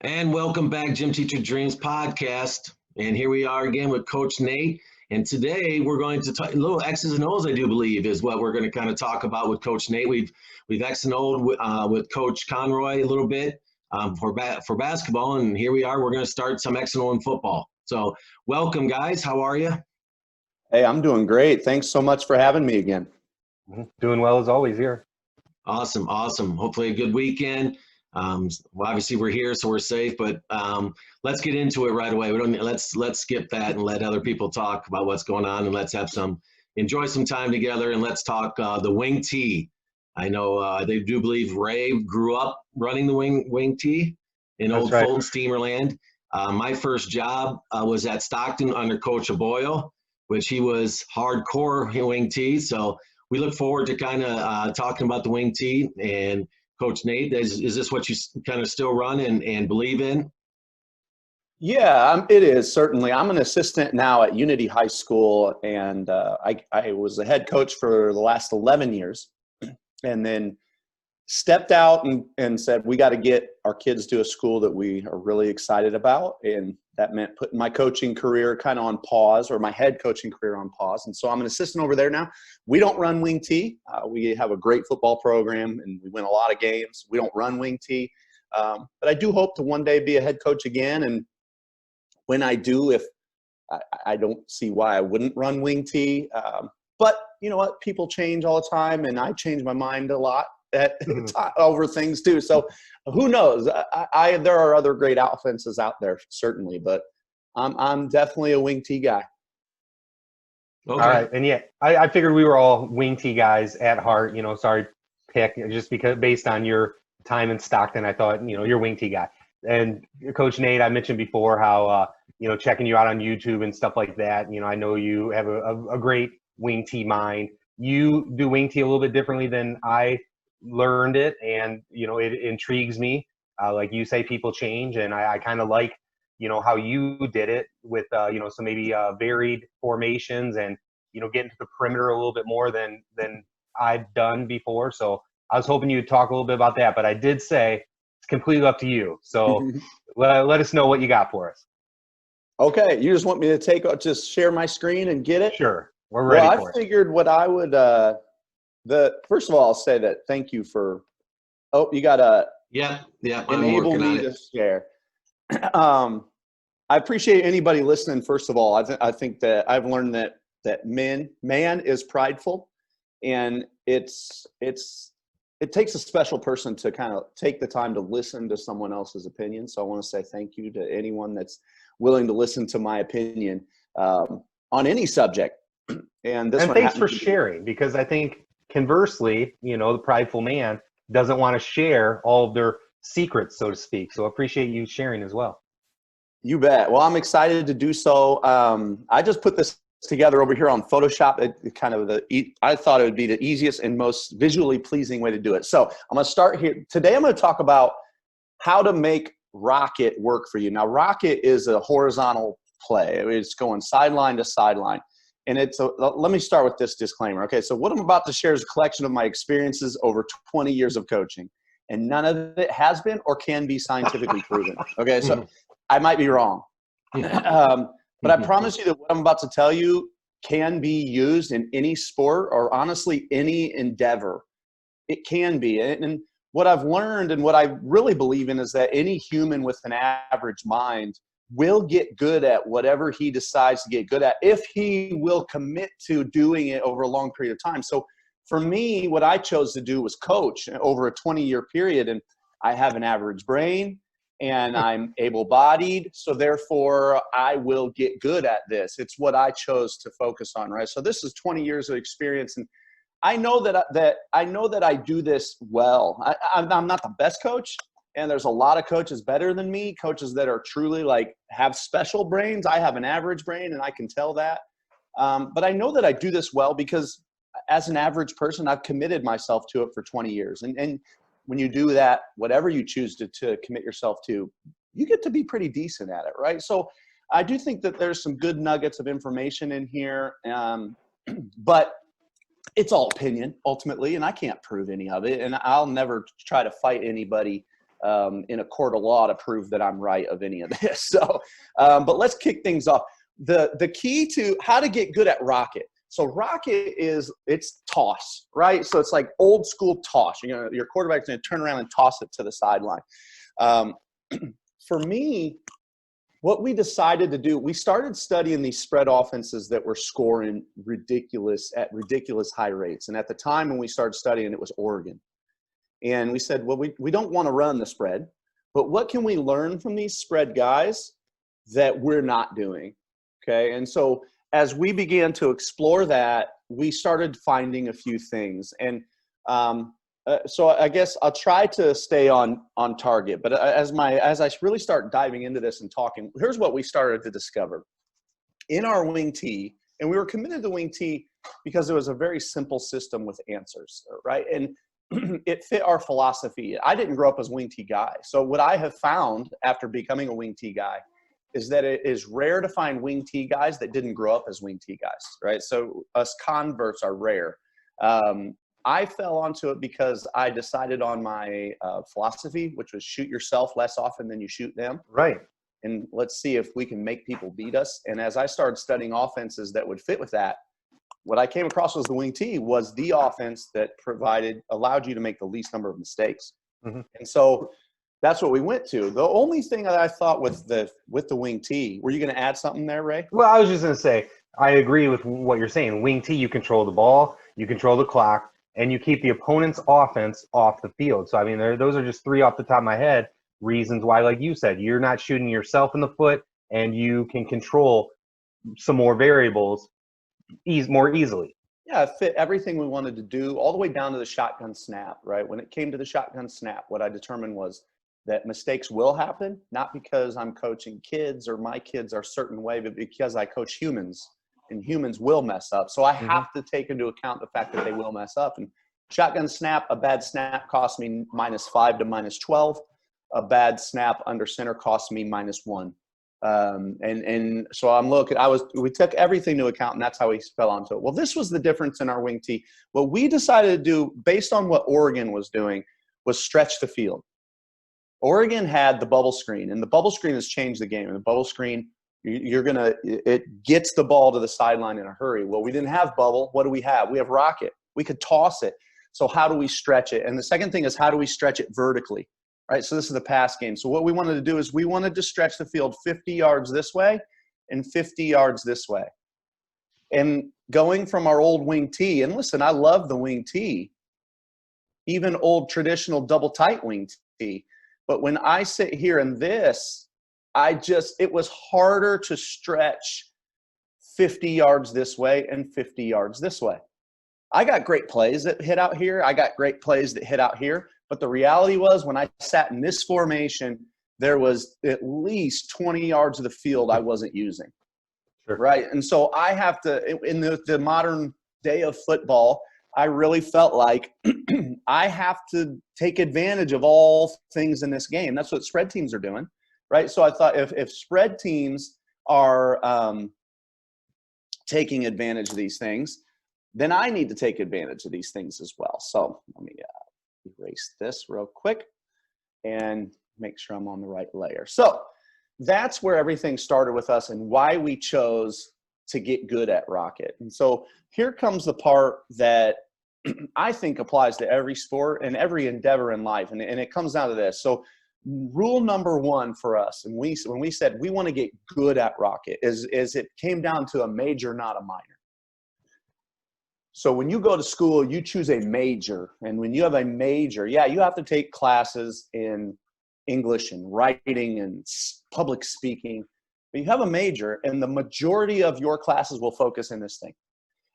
And welcome back, Gym Teacher Dreams podcast. And here we are again with Coach Nate. And today we're going to talk little X's and O's, I do believe, is what we're going to kind of talk about with Coach Nate. We've X and O'd with Coach Conroy a little bit for basketball, and here we are. We're going to start some X and O in football. So welcome, guys. How are you? Hey, I'm doing great. Thanks so much for having me again. Doing well as always here. Awesome. Hopefully a good weekend. Well, obviously we're here, so we're safe, but let's get into it right away. Let's skip that and let other people talk about what's going on, and let's enjoy some time together, and let's talk the wing tee. I know they do believe Ray grew up running the wing tee in That's old right. Fulton Steamerland. My first job was at Stockton under Coach Albaugh, which he was hardcore wing tee. So we look forward to kind of talking about the wing tee. And Coach Nate, is this what you kind of still run and believe in? Yeah, it is, certainly. I'm an assistant now at Unity High School, and I was the head coach for the last 11 years, and then stepped out and said, we got to get our kids to a school that we are really excited about, and that meant putting my coaching career kind of on pause, or my head coaching career on pause. And so I'm an assistant over there now. We don't run wing tee. We have a great football program, and we win a lot of games. We don't run wing tee. But I do hope to one day be a head coach again. And when I do, if I don't see why I wouldn't run wing tee. But you know what? People change all the time, and I change my mind a lot over things too. So who knows? There are other great offenses out there, certainly, but I'm definitely a wing tee guy. Okay. All right. And yeah, I figured we were all wing tee guys at heart, sorry, pick just because based on your time in Stockton, I thought, you're a wing tee guy. And Coach Nate, I mentioned before how, checking you out on YouTube and stuff like that. I know you have a great wing tee mind. You do wing tee a little bit differently than I learned it, and it intrigues me. Like you say, people change, and I kind of like how you did it with some maybe varied formations, and getting to the perimeter a little bit more than I've done before. So I was hoping you'd talk a little bit about that, but I did say it's completely up to you. So let us know what you got for us. Okay, you just want me to just share my screen and get it? Sure, we're ready for it. I figured what I would first of all, I'll say that thank you for. Oh, you got to enable me to share. I appreciate anybody listening. First of all, I think that I've learned that man is prideful, and it takes a special person to kind of take the time to listen to someone else's opinion. So I want to say thank you to anyone that's willing to listen to my opinion on any subject. And thanks for sharing, because I think conversely, the prideful man doesn't want to share all of their secrets, so to speak. So I appreciate you sharing as well. You bet. Well, I'm excited to do so. I just put this together over here on Photoshop. I thought it would be the easiest and most visually pleasing way to do it. So I'm going to start here. Today I'm going to talk about how to make Rocket work for you. Now, Rocket is a horizontal play. It's going sideline to sideline. And let me start with this disclaimer. Okay, so what I'm about to share is a collection of my experiences over 20 years of coaching, and none of it has been or can be scientifically proven. Okay, so I might be wrong. But I promise you that what I'm about to tell you can be used in any sport, or honestly any endeavor. It can be. And what I've learned and what I really believe in is that any human with an average mind will get good at whatever he decides to get good at if he will commit to doing it over a long period of time. So for me, what I chose to do was coach over a 20-year period, and I have an average brain and I'm able-bodied, so therefore I will get good at this. It's what I chose to focus on, right? So this is 20 years of experience, and I know that I do this well. I'm not the best coach, and there's a lot of coaches better than me, coaches that are truly have special brains. I have an average brain, and I can tell that. But I know that I do this well because as an average person, I've committed myself to it for 20 years. And when you do that, whatever you choose to commit yourself to, you get to be pretty decent at it, right? So I do think that there's some good nuggets of information in here, but it's all opinion ultimately, and I can't prove any of it, and I'll never try to fight anybody in a court of law to prove that I'm right of any of this. So, but let's kick things off. The key to how to get good at rocket. So rocket it's toss, right? So it's like old school toss. Your quarterback's going to turn around and toss it to the sideline. For me, what we decided to do, we started studying these spread offenses that were scoring at ridiculous high rates. And at the time when we started studying, it was Oregon. And we said, well, we don't want to run the spread, but what can we learn from these spread guys that we're not doing? Okay. And so as we began to explore that, we started finding a few things. And so I guess I'll try to stay on target. But as I really start diving into this and talking, here's what we started to discover. In our wing tee, and we were committed to wing tee because it was a very simple system with answers, right? And it fit our philosophy. I didn't grow up as a wing tee guy. So what I have found after becoming a wing tee guy is that it is rare to find wing tee guys that didn't grow up as wing tee guys, right? So us converts are rare. I fell onto it because I decided on my philosophy, which was shoot yourself less often than you shoot them. Right. And let's see if we can make people beat us. And as I started studying offenses that would fit with that, what I came across was the wing tee was the offense that allowed you to make the least number of mistakes. Mm-hmm. And so that's what we went to. The only thing that I thought with the wing tee, were you going to add something there, Ray? Well, I was just going to say, I agree with what you're saying. Wing tee, you control the ball, you control the clock, and you keep the opponent's offense off the field. So, I mean, those are just three off the top of my head reasons why, like you said, you're not shooting yourself in the foot, and you can control some more variables more easily. Yeah, it fit everything we wanted to do, all the way down to the shotgun snap, right? When it came to the shotgun snap, what I determined was that mistakes will happen, not because I'm coaching kids or my kids are a certain way, but because I coach humans. And humans will mess up. So I have to take into account the fact that they will mess up. And shotgun snap, a bad snap cost me -5 to -12. A bad snap under center cost me -1. And so I'm looking, we took everything into account, and that's how we fell onto it. Well, this was the difference in our wing tee. What we decided to do based on what Oregon was doing was stretch the field. Oregon had the bubble screen, and the bubble screen has changed the game. And the bubble screen, it gets the ball to the sideline in a hurry. Well, we didn't have bubble. What do we have? We have rocket. We could toss it. So how do we stretch it? And the second thing is, how do we stretch it vertically? Right? So this is the pass game. So what we wanted to do is we wanted to stretch the field 50 yards this way and 50 yards this way. And going from our old wing tee, and listen, I love the wing tee, even old traditional double tight wing tee. But when I sit here in this, it was harder to stretch 50 yards this way and 50 yards this way. I got great plays that hit out here. I got great plays that hit out here. But the reality was, when I sat in this formation, there was at least 20 yards of the field I wasn't using. Sure. Right? And so I have to, in the modern day of football, I really felt like I have to take advantage of all things in this game. That's what spread teams are doing. Right. So I thought if spread teams are taking advantage of these things, then I need to take advantage of these things as well. So let me erase this real quick and make sure I'm on the right layer. So that's where everything started with us and why we chose to get good at rocket. And so here comes the part that I think applies to every sport and every endeavor in life. And it comes down to this. So rule number one for us, and when we said we want to get good at rocket, is it came down to a major, not a minor. So when you go to school, you choose a major. And when you have a major, you have to take classes in English and writing and public speaking. But you have a major, and the majority of your classes will focus in this thing.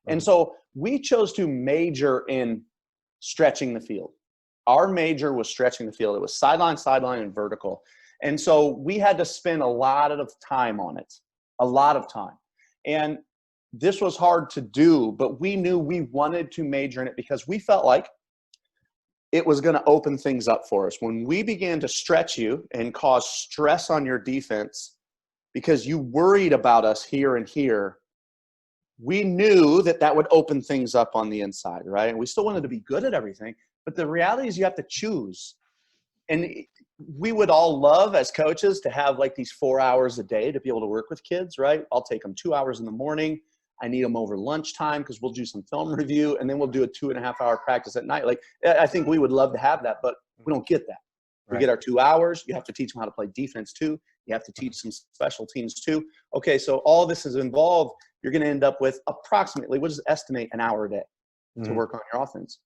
And so we chose to major in stretching the field. Our major was stretching the field. It was sideline, sideline, and vertical. And so we had to spend a lot of time on it, a lot of time. And this was hard to do, but we knew we wanted to major in it because we felt like it was going to open things up for us. When we began to stretch you and cause stress on your defense because you worried about us here and here, we knew that would open things up on the inside, right? And we still wanted to be good at everything. But the reality is you have to choose. And we would all love as coaches to have like these 4 hours a day to be able to work with kids, right? I'll take them 2 hours in the morning. I need them over lunchtime because we'll do some film review, and then we'll do a 2.5-hour practice at night. Like, I think we would love to have that, but we don't get that. We get our 2 hours. You have to teach them how to play defense too. You have to teach some special teams too. Okay, so all this is involved. You're going to end up with approximately, we'll just estimate an hour a day to work on your offense.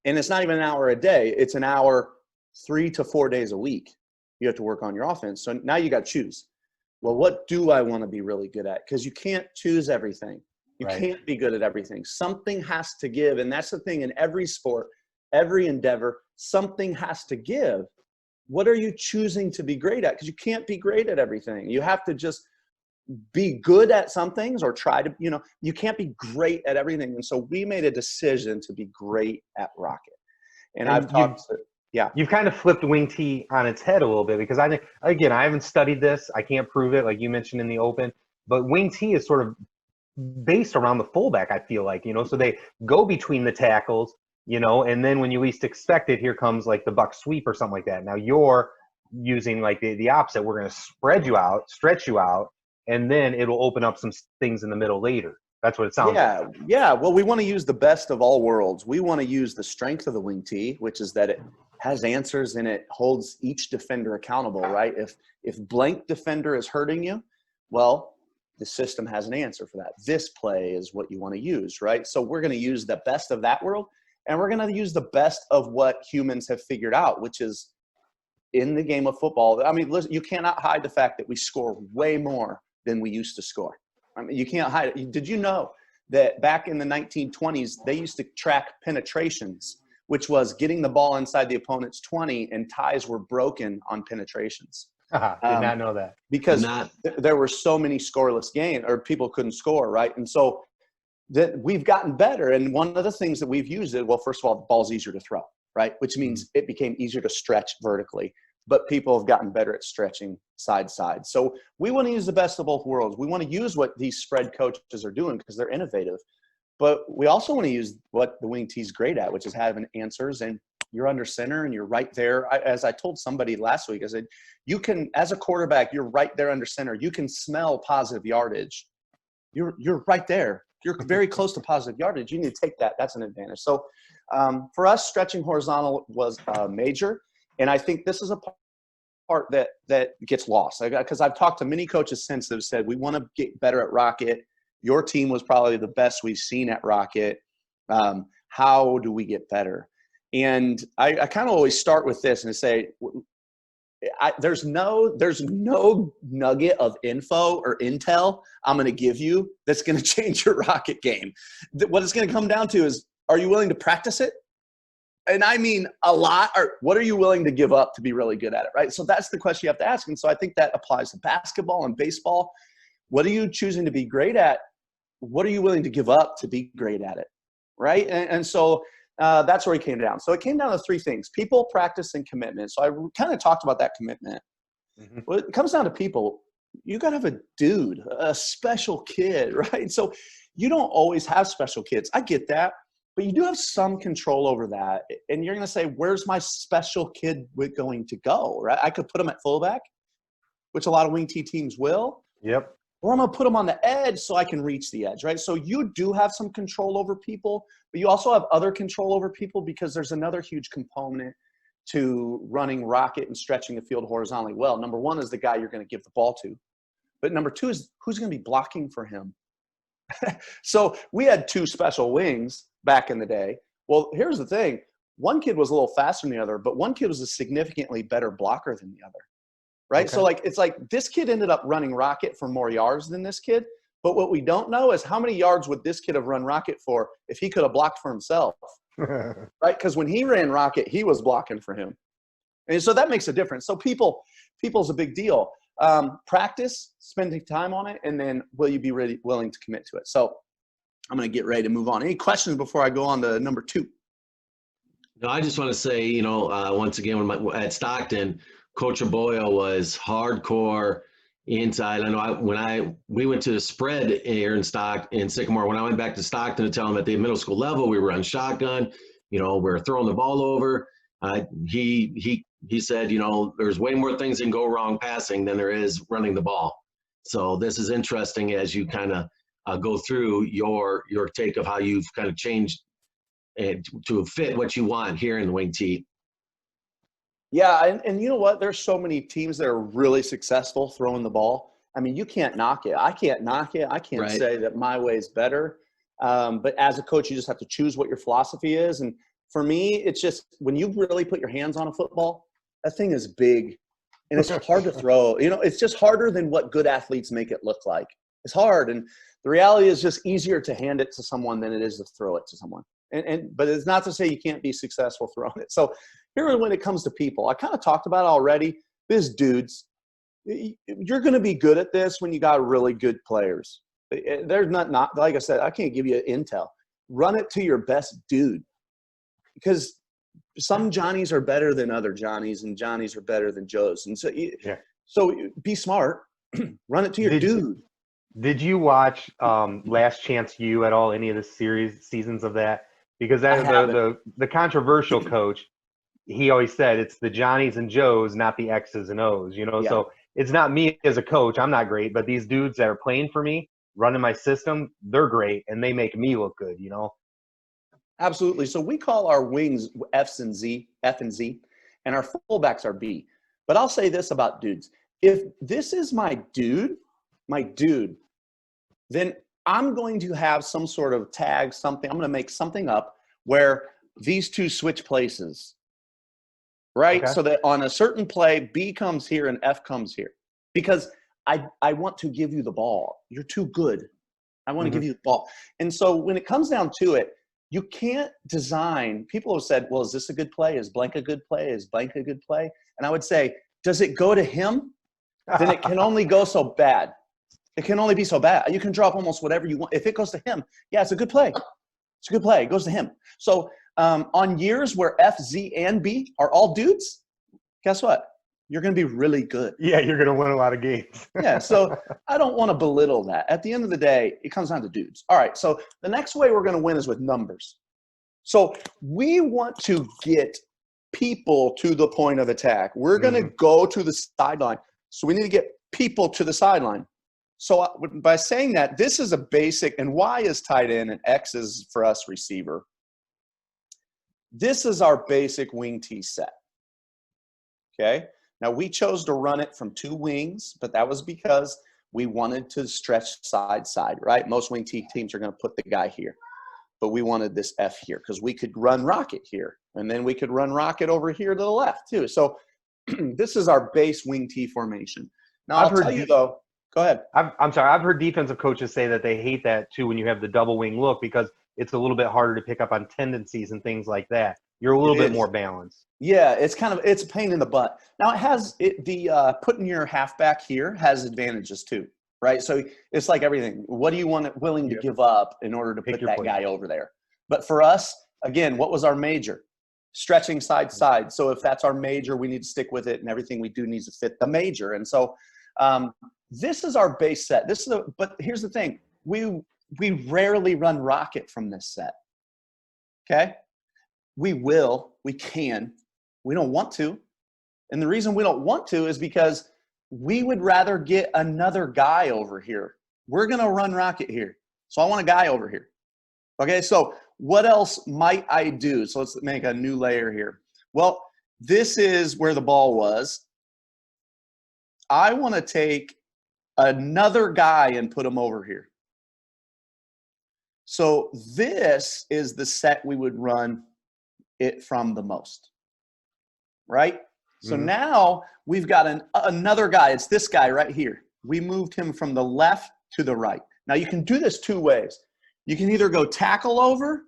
And it's not even an hour a day. It's an hour 3 to 4 days a week. You have to work on your offense. So now you got to choose. Well, what do I want to be really good at? Because you can't choose everything. You can't be good at everything. Something has to give. And that's the thing in every sport, every endeavor, something has to give. What are you choosing to be great at? Because you can't be great at everything. You have to just be good at some things or try to, you can't be great at everything. And so we made a decision to be great at Rocket. And I've talked to, You've kind of flipped wing T on its head a little bit, because I think, again, I haven't studied this. I can't prove it, like you mentioned in the open, but wing T is sort of based around the fullback, I feel like, so they go between the tackles, and then when you least expect it, here comes like the buck sweep or something like that. Now you're using like the opposite. We're going to spread you out, stretch you out, and then it'll open up some things in the middle later. That's what it sounds like. Yeah. Well, we want to use the best of all worlds. We want to use the strength of the wing T, which is that it has answers and it holds each defender accountable, right? If blank defender is hurting you, well, the system has an answer for that. This play is what you want to use, right? So we're going to use the best of that world, and we're going to use the best of what humans have figured out, which is in the game of football. I mean, listen, you cannot hide the fact that we score way more than we used to score. I mean, you can't hide it. Did you know that back in the 1920s, they used to track penetrations, which was getting the ball inside the opponent's 20, and ties were broken on penetrations. Did not know that. Because there were so many scoreless games, or people couldn't score, right? And so we've gotten better. And one of the things that we've used is, well, first of all, the ball's easier to throw, right? Which means it became easier to stretch vertically. But people have gotten better at stretching side to side. So we want to use the best of both worlds. We want to use what these spread coaches are doing because they're innovative. But we also want to use what the wing T's great at, which is having answers, and you're under center and you're right there. As I told somebody last week, I said, you can, as a quarterback, you're right there under center. You can smell positive yardage. You're right there. You're very close to positive yardage. You need to take that. That's an advantage. So for us, stretching horizontal was major. And I think this is a part that gets lost. Because I've talked to many coaches since that have said, we want to get better at Rocket. Your team was probably the best we've seen at Rocket. How do we get better? And I kind of always start with this and say, there's no nugget of info or intel I'm going to give you that's going to change your Rocket game. What it's going to come down to is, are you willing to practice it? And I mean a lot. Or what are you willing to give up to be really good at it, right? So that's the question you have to ask. And so I think that applies to basketball and baseball. What are you choosing to be great at? What are you willing to give up to be great at it, right? And so that's where it came down. So it came down to three things: people, practice, and commitment. So I kind of talked about that commitment. Well, it comes down to people. You got to have a dude, a special kid, right? So you don't always have special kids. I get that. But you do have some control over that. And you're going to say, where's my special kid going to go, right? I could put him at fullback, which a lot of wing T teams will. Yep. Or I'm going to put him on the edge so I can reach the edge, right? So you do have some control over people, but you also have other control over people, because there's another huge component to running Rocket and stretching the field horizontally well. Number one is the guy you're going to give the ball to. But number two is who's going to be blocking for him. So we had two special wings back in the day. Well, here's the thing. One kid was a little faster than the other, but one kid was a significantly better blocker than the other, right? Okay. So it's like this kid ended up running Rocket for more yards than this kid. But what we don't know is how many yards would this kid have run Rocket for if he could have blocked for himself, right? Because when he ran Rocket, he was blocking for him. And so that makes a difference. So people's a big deal. Practice, spending time on it, and then will you be really willing to commit to it? So I'm going to get ready to move on. Any questions before I go on to number two? No, I just want to say, once again, at Stockton, Coach Albaugh was hardcore inside. I know we went to the spread here in Sycamore. When I went back to Stockton to tell them at the middle school level, we were on shotgun. We were throwing the ball over. He he said, there's way more things that can go wrong passing than there is running the ball. So this is interesting as you kind of go through your take of how you've kind of changed to fit what you want here in the wing tee. Yeah, and you know what? There's so many teams that are really successful throwing the ball. I mean, you can't knock it. I can't knock it. I can't Right. say that my way is better. But as a coach, you just have to choose what your philosophy is. And for me, it's just when you really put your hands on a football, that thing is big and it's hard to throw. It's just harder than what good athletes make it look like. It's hard. And the reality is just easier to hand it to someone than it is to throw it to someone. But it's not to say you can't be successful throwing it. So here when it comes to people, I kind of talked about it already. This dudes, you're going to be good at this when you got really good players. There's not like I said, I can't give you intel. Run it to your best dude, because some Johnnies are better than other Johnnies, and Johnnies are better than Joes. And so be smart. Run it to your dude. Did you watch Last Chance U at all? Any of the seasons of that? Because that the controversial coach, he always said it's the Johnnies and Joes, not the X's and O's. Yeah. So it's not me as a coach. I'm not great, but these dudes that are playing for me, running my system, they're great, and they make me look good. Absolutely. So we call our wings F and Z, and our fullbacks are B. But I'll say this about dudes: if this is my dude, then I'm going to have some sort of tag, something. I'm going to make something up where these two switch places, right? Okay. So that on a certain play, B comes here and F comes here, because I want to give you the ball. You're too good. I want to give you the ball. And so when it comes down to it, you can't design. People have said, well, is this a good play? Is blank a good play? Is blank a good play? And I would say, does it go to him? Then it can only go so bad. It can only be so bad. You can drop almost whatever you want. If it goes to him, yeah, it's a good play. It's a good play. It goes to him. So on years where F, Z, and B are all dudes, guess what? You're going to be really good. Yeah, you're going to win a lot of games. Yeah, so I don't want to belittle that. At the end of the day, it comes down to dudes. All right, so the next way we're going to win is with numbers. So we want to get people to the point of attack. We're going to go to the sideline. So we need to get people to the sideline. So by saying that, this is a basic, and Y is tight end and X is for us receiver. This is our basic wing tee set. Okay? Now, we chose to run it from two wings, but that was because we wanted to stretch side, right? Most wing tee teams are going to put the guy here. But we wanted this F here because we could run rocket here. And then we could run rocket over here to the left, too. So this is our base wing tee formation. Now, I'll tell you, though. Go ahead. I'm sorry. I've heard defensive coaches say that they hate that, too, when you have the double wing look, because it's a little bit harder to pick up on tendencies and things like that. You're a little bit more balanced. Yeah, it's a pain in the butt. Now, it has putting your halfback here has advantages, too, right? So it's like everything. What do you willing to give up in order to put that guy over there? But for us, again, what was our major? Stretching side to side. So if that's our major, we need to stick with it, and everything we do needs to fit the major. And so this is our base set. But here's the thing. We rarely run rocket from this set. Okay? We can. We don't want to. And the reason we don't want to is because we would rather get another guy over here. We're going to run rocket here. So I want a guy over here. Okay, so what else might I do? So let's make a new layer here. Well, this is where the ball was. I want to take another guy and put him over here. So this is the set we would run it from the most, right? So now we've got another guy. It's this guy right here. We moved him from the left to the right. Now you can do this two ways. You can either go tackle over,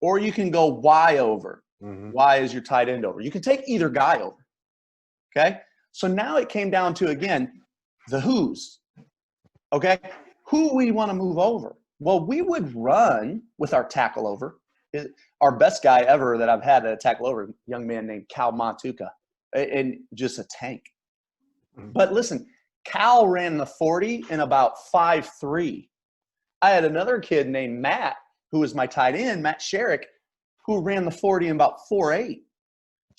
or you can go Y over. Y is your tight end over. You can take either guy over, okay? So now it came down to, again, the who's, okay? Who we want to move over. Well, we would run with our tackle over. Our best guy ever that I've had at a tackle over, a young man named Cal Matuka, and just a tank. But listen, Cal ran the 40 in about 5.3. I had another kid named Matt, who was my tight end, Matt Sherrick, who ran the 40 in about 4.8.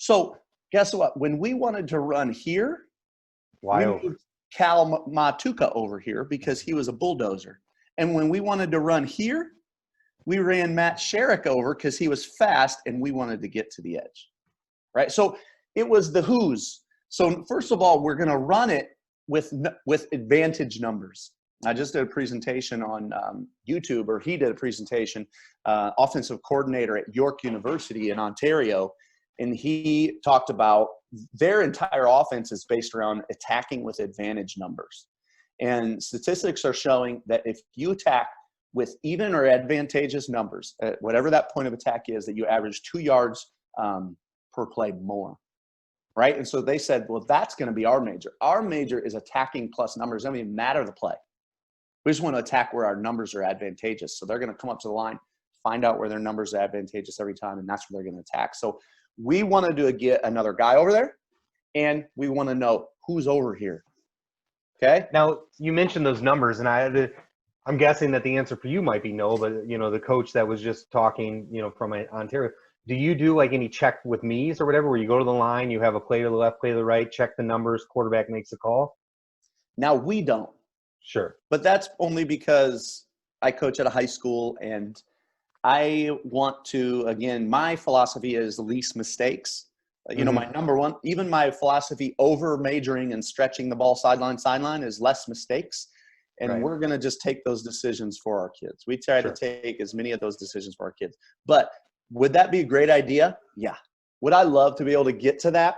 So guess what? When we wanted to run here, Why we over? moved Cal Matuka over here because he was a bulldozer. And when we wanted to run here, we ran Matt Sherrick over because he was fast and we wanted to get to the edge, right? So it was the who's. So first of all, we're going to run it with advantage numbers. I just did a presentation on YouTube, or he did a presentation, offensive coordinator at York University in Ontario, and he talked about their entire offense is based around attacking with advantage numbers. And statistics are showing that if you attack with even or advantageous numbers, whatever that point of attack is, that you average 2 yards per play more, right? And so they said, well, that's going to be our major. Our major is attacking plus numbers. It doesn't even matter the play. We just want to attack where our numbers are advantageous. So they're going to come up to the line, find out where their numbers are advantageous every time, and that's where they're going to attack. So we wanted to get another guy over there, and we want to know who's over here. Okay? Now, you mentioned those numbers, and I'm guessing that the answer for you might be no, but, the coach that was just talking, from Ontario, do you do like any check with me's or whatever, where you go to the line, you have a play to the left, play to the right, check the numbers, quarterback makes a call? Now, we don't. Sure. But that's only because I coach at a high school, and I want to, again, my philosophy is least mistakes. My number one, even my philosophy over majoring and stretching the ball sideline is less mistakes. And Right. we're going to just take those decisions for our kids. We try Sure. to take as many of those decisions for our kids. But would that be a great idea? Yeah. Would I love to be able to get to that?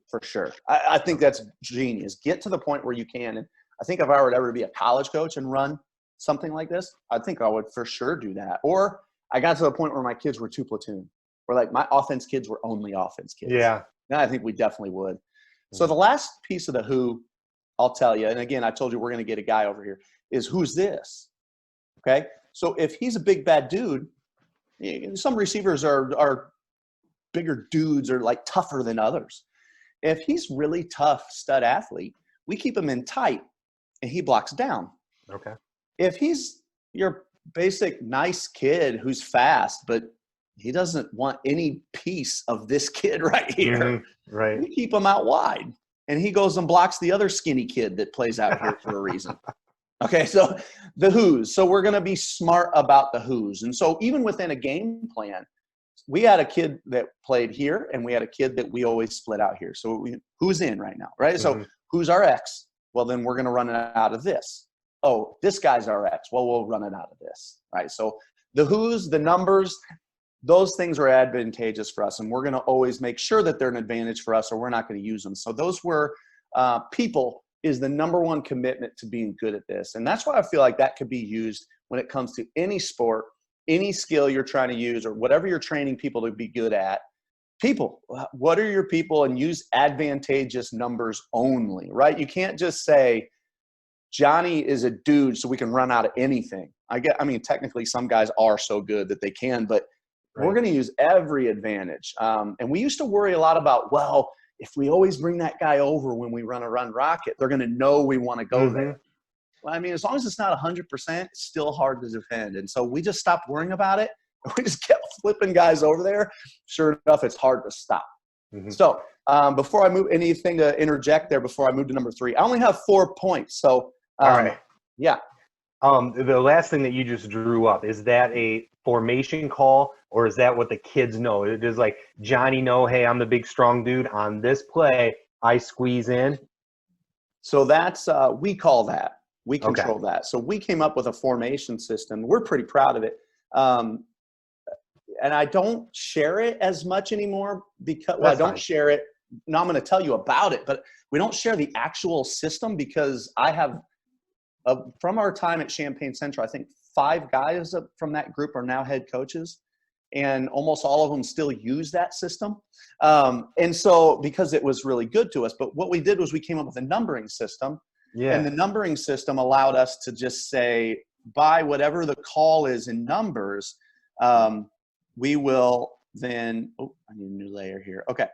For sure. I think that's genius. Get to the point where you can. And I think if I were to ever be a college coach and run something like this, I think I would for sure do that. Or I got to the point where my kids were 2 platoon, where like my offense kids were only offense kids. Yeah. Now I think we definitely would. So the last piece of the who, I'll tell you, and again, I told you we're going to get a guy over here, is who's this? Okay? So if he's a big bad dude, some receivers are bigger dudes or like tougher than others. If he's really tough stud athlete, we keep him in tight and he blocks down. Okay. If he's your basic nice kid who's fast, but he doesn't want any piece of this kid right here, Mm-hmm. Right. we keep him out wide. And he goes and blocks the other skinny kid that plays out here for a reason. Okay, so the who's. So we're going to be smart about the who's. And so even within a game plan, we had a kid that played here, and we had a kid that we always split out here. So who's in right now, right? Mm-hmm. So who's our X? Well, then we're going to run it out of this. Oh, this guy's our X. Well, we'll run it out of this, right? So the who's, the numbers, those things are advantageous for us, and we're going to always make sure that they're an advantage for us, or we're not going to use them. So those were people is the number one commitment to being good at this. And that's why I feel like that could be used when it comes to any sport, any skill you're trying to use, or whatever you're training people to be good at. People, what are your people? And use advantageous numbers only, right? You can't just say, Johnny is a dude, so we can run out of anything. I mean, technically some guys are so good that they can, but we're going to use every advantage. And we used to worry a lot about, well, if we always bring that guy over when we run a run rocket, they're going to know we want to go there. Well, I mean, as long as it's not 100%, it's still hard to defend. And so we just stopped worrying about it. We just kept flipping guys over there. Sure enough, it's hard to stop. So before I move, anything to interject there before I move to number 3? I only have 4 points. So, all right. Yeah. The last thing that you just drew up, is that a formation call, or is that what the kids know? Does like Johnny know, hey, I'm the big strong dude on this play, I squeeze in? So that's we call that. We control that. So we came up with a formation system. We're pretty proud of it. And I don't share it as much anymore because I don't share it. Now I'm going to tell you about it, but we don't share the actual system because I have from our time at Champaign Central, I think 5 guys from that group are now head coaches, and almost all of them still use that system. And so because it was really good to us, but what we did was we came up with a numbering system. Yeah. And the numbering system allowed us to just say, by whatever the call is in numbers, we will then, I need a new layer here. Okay.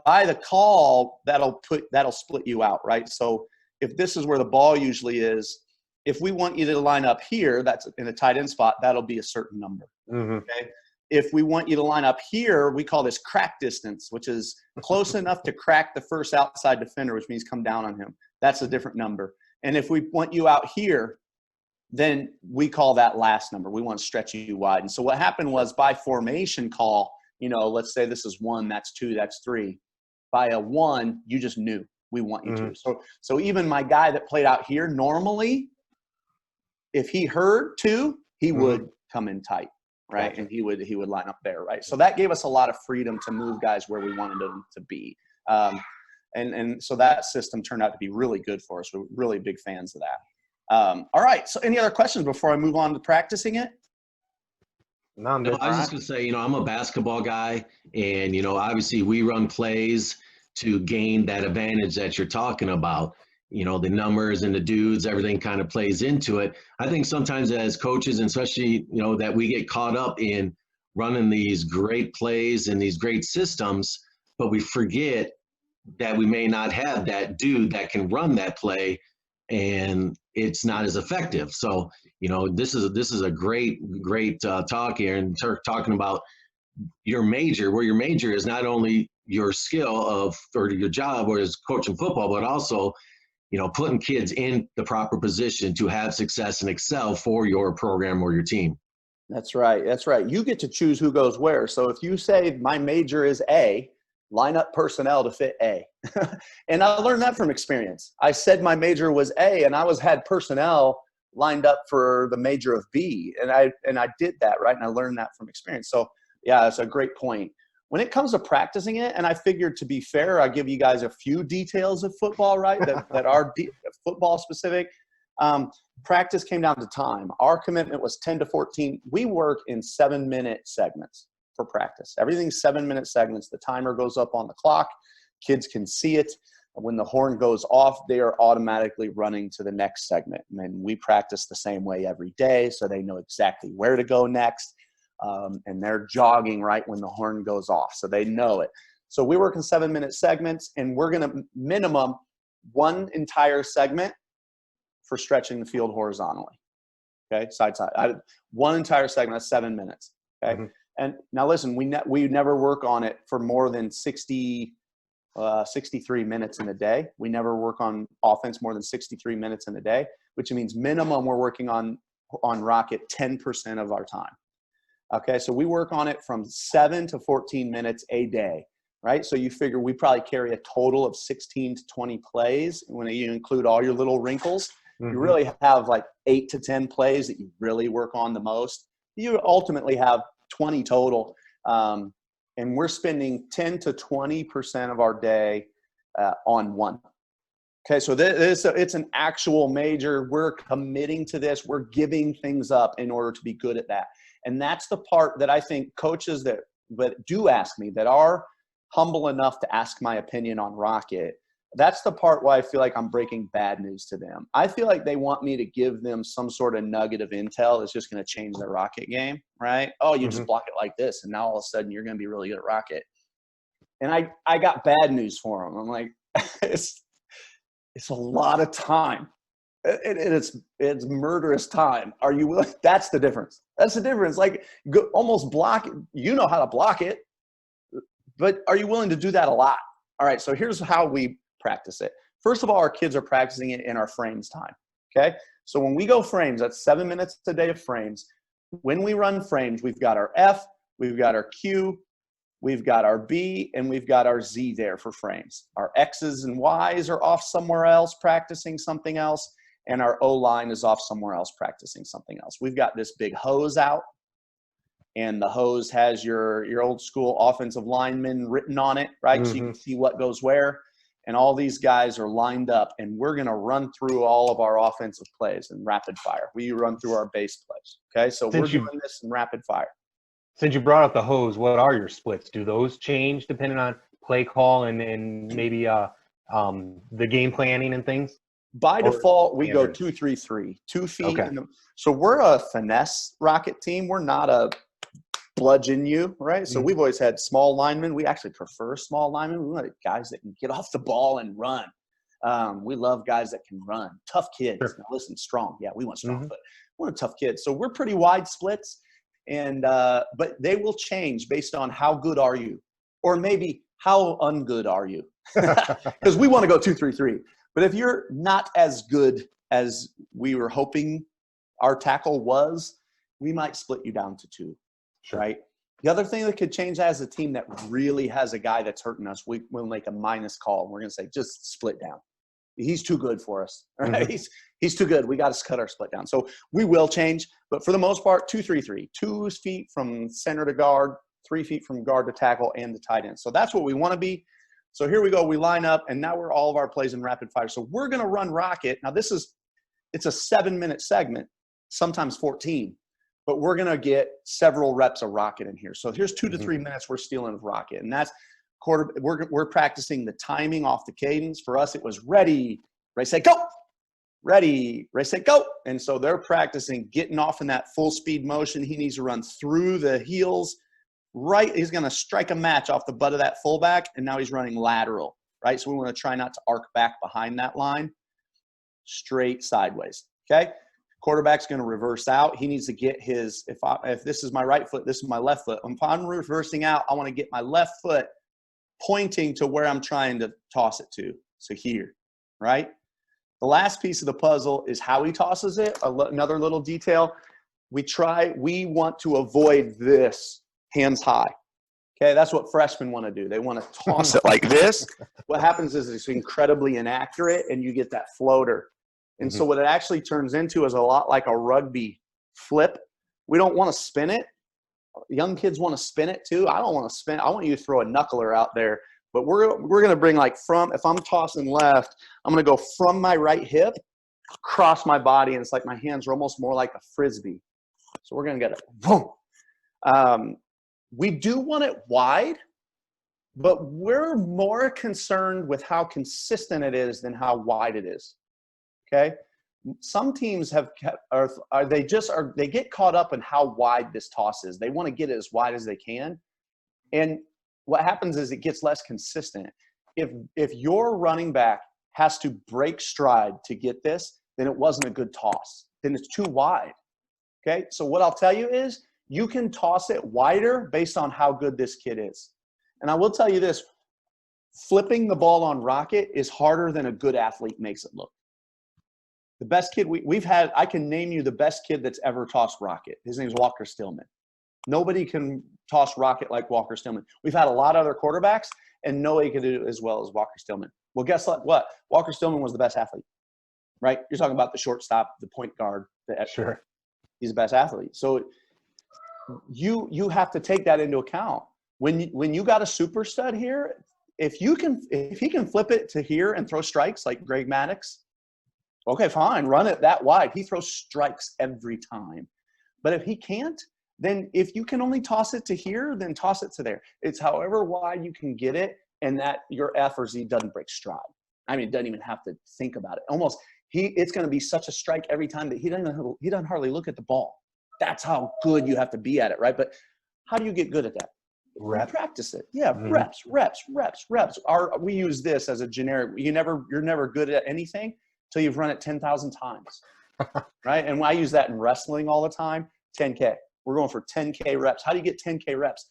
By the call, that'll split you out, right? So if this is where the ball usually is, if we want you to line up here, that's in a tight end spot, that'll be a certain number. Okay. if we want you to line up here, we call this crack distance, which is close enough to crack the first outside defender, which means come down on him. That's a different number. And if we want you out here, then we call that last number. We want to stretch you wide. And so what happened was, by formation call, let's say this is 1, that's 2, that's 3. By a 1, you just knew we want you to. So even my guy that played out here, normally, if he heard 2, he would come in tight, right? Gotcha. And he would line up there, right? So that gave us a lot of freedom to move guys where we wanted them to be. And so that system turned out to be really good for us. We're really big fans of that. All right. So any other questions before I move on to practicing it? No, I'm good. I was just going to say, I'm a basketball guy, and, obviously we run plays to gain that advantage that you're talking about. The numbers and the dudes, everything kind of plays into it. I think sometimes as coaches, and especially, that we get caught up in running these great plays and these great systems, but we forget that we may not have that dude that can run that play, and it's not as effective. So, this is a great talk here, and talking about your major, where your major is not only your skill or your job or as coaching football, but also, putting kids in the proper position to have success and excel for your program or your team. That's right. That's right. You get to choose who goes where. So if you say my major is A, line up personnel to fit A. And I learned that from experience. I said my major was A, and I had personnel lined up for the major of B. And I did that, right? And I learned that from experience. So yeah, that's a great point. When it comes to practicing it, and I figured, to be fair, I'll give you guys a few details of football, right, that are football specific. Practice came down to time. Our commitment was 10 to 14. We work in 7-minute segments for practice. Everything's 7-minute segments. The timer goes up on the clock. Kids can see it. When the horn goes off, they are automatically running to the next segment. And we practice the same way every day, so they know exactly where to go next. And they're jogging right when the horn goes off, so they know it. So we work in 7-minute segments, and we're going to minimum 1 entire segment for stretching the field horizontally. Okay, side. 1 entire segment, that's 7 minutes. Okay, and now listen, we never work on it for more than 63 minutes in a day. We never work on offense more than 63 minutes in a day, which means minimum we're working on Rocket 10% of our time. Okay, so we work on it from 7 to 14 minutes a day, right? So you figure we probably carry a total of 16 to 20 plays. When you include all your little wrinkles, you really have like 8 to 10 plays that you really work on the most. You ultimately have 20 total, and we're spending 10 to 20% of our day on one. Okay, so it's an actual major. We're committing to this. We're giving things up in order to be good at that. And that's the part that I think coaches that do ask me, that are humble enough to ask my opinion on Rocket, that's the part where I feel like I'm breaking bad news to them. I feel like they want me to give them some sort of nugget of intel that's just going to change their Rocket game, right? Oh, you just block it like this, and now all of a sudden you're going to be really good at Rocket. And I got bad news for them. I'm like, it's a lot of time. It's murderous time. Are you willing? That's the difference. That's the difference. Like, almost block it. You know how to block it, but are you willing to do that a lot? All right, so here's how we practice it. First of all, our kids are practicing it in our frames time, okay? So when we go frames, that's 7 minutes a day of frames. When we run frames, we've got our F, we've got our Q, we've got our B, and we've got our Z there for frames. Our X's and Y's are off somewhere else practicing something else, and our O-line is off somewhere else practicing something else. We've got this big hose out, and the hose has your old school offensive lineman written on it, right? So you can see what goes where. And all these guys are lined up, and we're going to run through all of our offensive plays in rapid fire. We run through our base plays, okay? So we're doing this in rapid fire. Since you brought up the hose, what are your splits? Do those change depending on play call and maybe the game planning and things? By default, we go 2-3-3, 2 feet. Okay. So we're a finesse Rocket team. We're not a bludgeon you, right? So we've always had small linemen. We actually prefer small linemen. We want guys that can get off the ball and run. We love guys that can run. Tough kids. Sure. Now listen, strong. Yeah, we want strong, but we want a tough kid. So we're pretty wide splits. And but they will change based on how good are you, or maybe how ungood are you, because we want to go 2-3-3. But if you're not as good as we were hoping our tackle was, we might split you down to 2, right? The other thing that could change that is a team that really has a guy that's hurting us. We'll make a minus call. And we're going to say, just split down. He's too good for us. Right? Mm-hmm. He's too good. We got to cut our split down. So we will change. But for the most part, 2-3-3. 2 feet from center to guard, 3 feet from guard to tackle, and the tight end. So that's what we want to be. So here we go. We line up, and now we're all of our plays in rapid fire. So we're going to run rocket. Now it's a 7-minute segment, sometimes 14. But we're going to get several reps of rocket in here. So here's 2 to 3 minutes we're stealing of rocket. And that's we're practicing the timing off the cadence. For us, it was ready, race, set, go. Ready, race, set, go. And so they're practicing getting off in that full speed motion. He needs to run through the heels. Right, he's going to strike a match off the butt of that fullback, and now he's running lateral, right? So we want to try not to arc back behind that line. Straight sideways, okay? Quarterback's going to reverse out. He needs to get his, if this is my right foot, this is my left foot. If I'm reversing out, I want to get my left foot pointing to where I'm trying to toss it to. So here, right? The last piece of the puzzle is how he tosses it. Another little detail. We want to avoid this hands high. Okay, that's what freshmen want to do. They want to toss it like this. What happens is it's incredibly inaccurate, and you get that floater. And so what it actually turns into is a lot like a rugby flip. We don't want to spin it. Young kids want to spin it too. I don't want to spin. I want you to throw a knuckler out there. But we're going to bring if I'm tossing left, I'm going to go from my right hip, across my body, and it's like my hands are almost more like a Frisbee. So we're going to get it. Boom. We do want it wide, but we're more concerned with how consistent it is than how wide it is. Okay, some teams they get caught up in how wide this toss is. They want to get it as wide as they can, and what happens is it gets less consistent. If your running back has to break stride to get this, then it wasn't a good toss. Then it's too wide. Okay, so what I'll tell you is you can toss it wider based on how good this kid is. And I will tell you this: flipping the ball on rocket is harder than a good athlete makes it look. The best kid we've had, I can name you the best kid that's ever tossed rocket. His name is Walker Stillman. Nobody can toss rocket like Walker Stillman. We've had a lot of other quarterbacks, and nobody can do it as well as Walker Stillman. Well, guess what? Walker Stillman was the best athlete, right? You're talking about the shortstop, the point guard. Sure. He's the best athlete. So you have to take that into account. When you got a super stud here, if he can flip it to here and throw strikes like Greg Maddox, okay, fine, run it that wide. He throws strikes every time. But if he can't, then if you can only toss it to here, then toss it to there. It's however wide you can get it, and that your F or Z doesn't break stride. I mean, it doesn't even have to think about it. Almost, it's going to be such a strike every time that he doesn't hardly look at the ball. That's how good you have to be at it, right? But how do you get good at that? Practice it. Yeah, reps. We use this as a generic. You're never good at anything till you've run it 10,000 times, right? And I use that in wrestling all the time. 10K. We're going for 10K reps. How do you get 10K reps?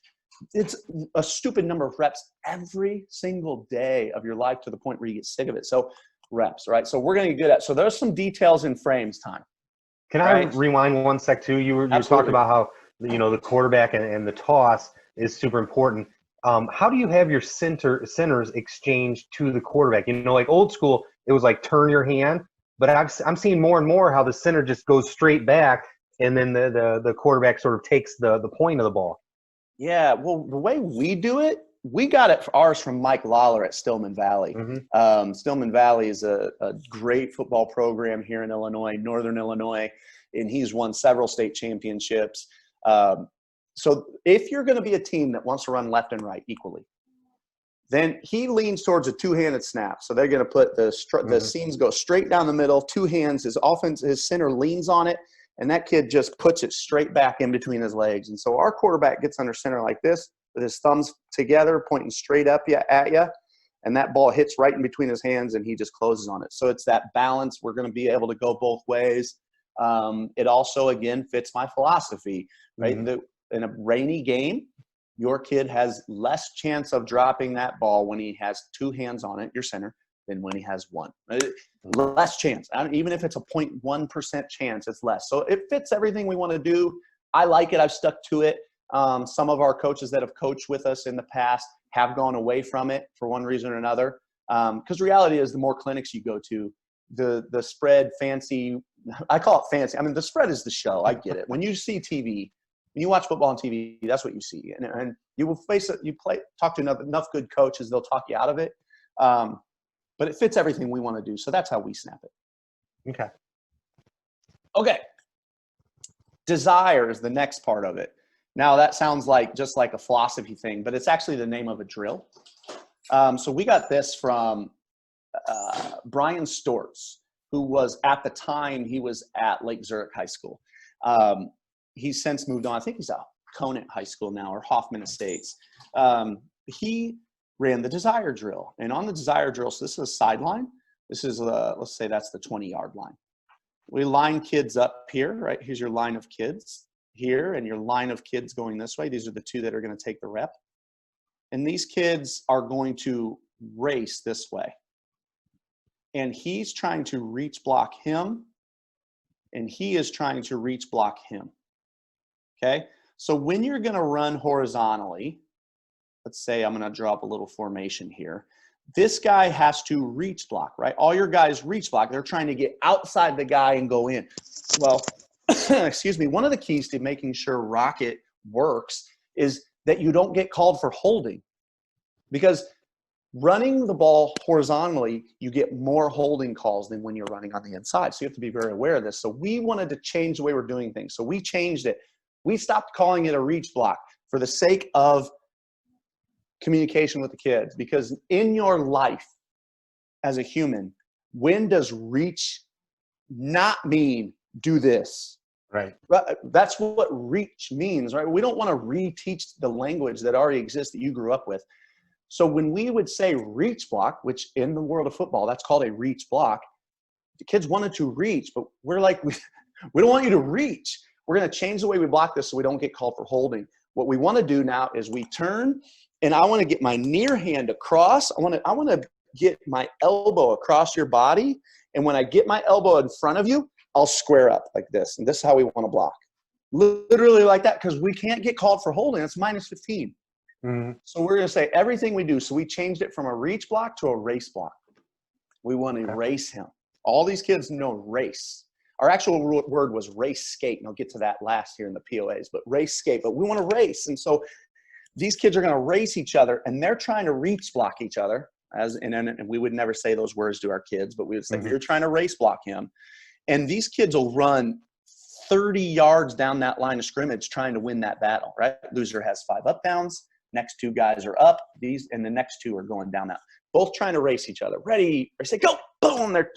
It's a stupid number of reps every single day of your life to the point where you get sick of it. So reps, right? So we're going to get good at. So there's some details in frames time. Can I rewind one sec too? You talked about how the quarterback and the toss is super important. How do you have your centers exchange to the quarterback? Like old school, it was like turn your hand, but I'm seeing more and more how the center just goes straight back, and then the quarterback sort of takes the point of the ball. Yeah, well, the way we do it, we got ours from Mike Lawler at Stillman Valley. Stillman Valley is a great football program here in Illinois, Northern Illinois, and he's won several state championships. So if you're going to be a team that wants to run left and right equally, then he leans towards a two-handed snap. So they're going to put the seams go straight down the middle, two hands. His center leans on it, and that kid just puts it straight back in between his legs. And so our quarterback gets under center like this with his thumbs together, pointing straight up at you, and that ball hits right in between his hands, and he just closes on it. So it's that balance. We're going to be able to go both ways. It also, again, fits my philosophy, right? Mm-hmm. In a rainy game, your kid has less chance of dropping that ball when he has two hands on it, your center, than when he has one. Less chance. Even if it's a 0.1% chance, it's less. So it fits everything we want to do. I like it. I've stuck to it. Some of our coaches that have coached with us in the past have gone away from it for one reason or another. Because reality is, the more clinics you go to, the spread fancy, I call it fancy. I mean, the spread is the show. I get it. When you see TV, when you watch football on TV, that's what you see. And you will face it. Talk to enough good coaches, they'll talk you out of it. But it fits everything we want to do. So that's how we snap it. Okay. Desire is the next part of it. Now that sounds like just like a philosophy thing, but it's actually the name of a drill. So we got this from Brian Stortz, who was, at the time, he was at Lake Zurich High School. He's since moved on. I think he's at Conant High School now, or Hoffman Estates. He ran the desire drill. And on the desire drill, so this is a sideline. This is, let's say that's the 20-yard line. We line kids up here, right? Here's your line of kids here, and your line of kids going this way. These are the two that are going to take the rep. And these kids are going to race this way. And he's trying to reach block him, and he is trying to reach block him. Okay? So when you're going to run horizontally, let's say I'm going to draw up a little formation here. This guy has to reach block, right? All your guys reach block. They're trying to get outside the guy and go in. Well, excuse me, one of the keys to making sure Rocket works is that you don't get called for holding. Because running the ball horizontally, you get more holding calls than when you're running on the inside. So you have to be very aware of this. So we wanted to change the way we're doing things. So we changed it. We stopped calling it a reach block for the sake of communication with the kids. Because in your life as a human, when does reach not mean do this? Right. That's what reach means, right? We don't want to reteach the language that already exists that you grew up with. So when we would say reach block, which in the world of football, that's called a reach block, the kids wanted to reach, but we're like, we don't want you to reach. We're going to change the way we block this so we don't get called for holding. What we want to do now is we turn, and I want to get my near hand across. I want to get my elbow across your body, and when I get my elbow in front of you, I'll square up like this, and this is how we want to block. Literally like that, because we can't get called for holding. It's minus 15. Mm-hmm. So we're going to say everything we do. So we changed it from a reach block to a race block. We want to race him. All these kids know race. Our actual word was race skate, and I'll get to that last here in the POAs, but race skate. But we want to race, and so these kids are going to race each other, and they're trying to reach block each other. And we would never say those words to our kids, but we would say, you're trying to race block him. And these kids will run 30 yards down that line of scrimmage trying to win that battle, right? Loser has 5 up downs. Next 2 guys are up. And the next 2 are going down that. Both trying to race each other. Ready? Or say, go, boom. They're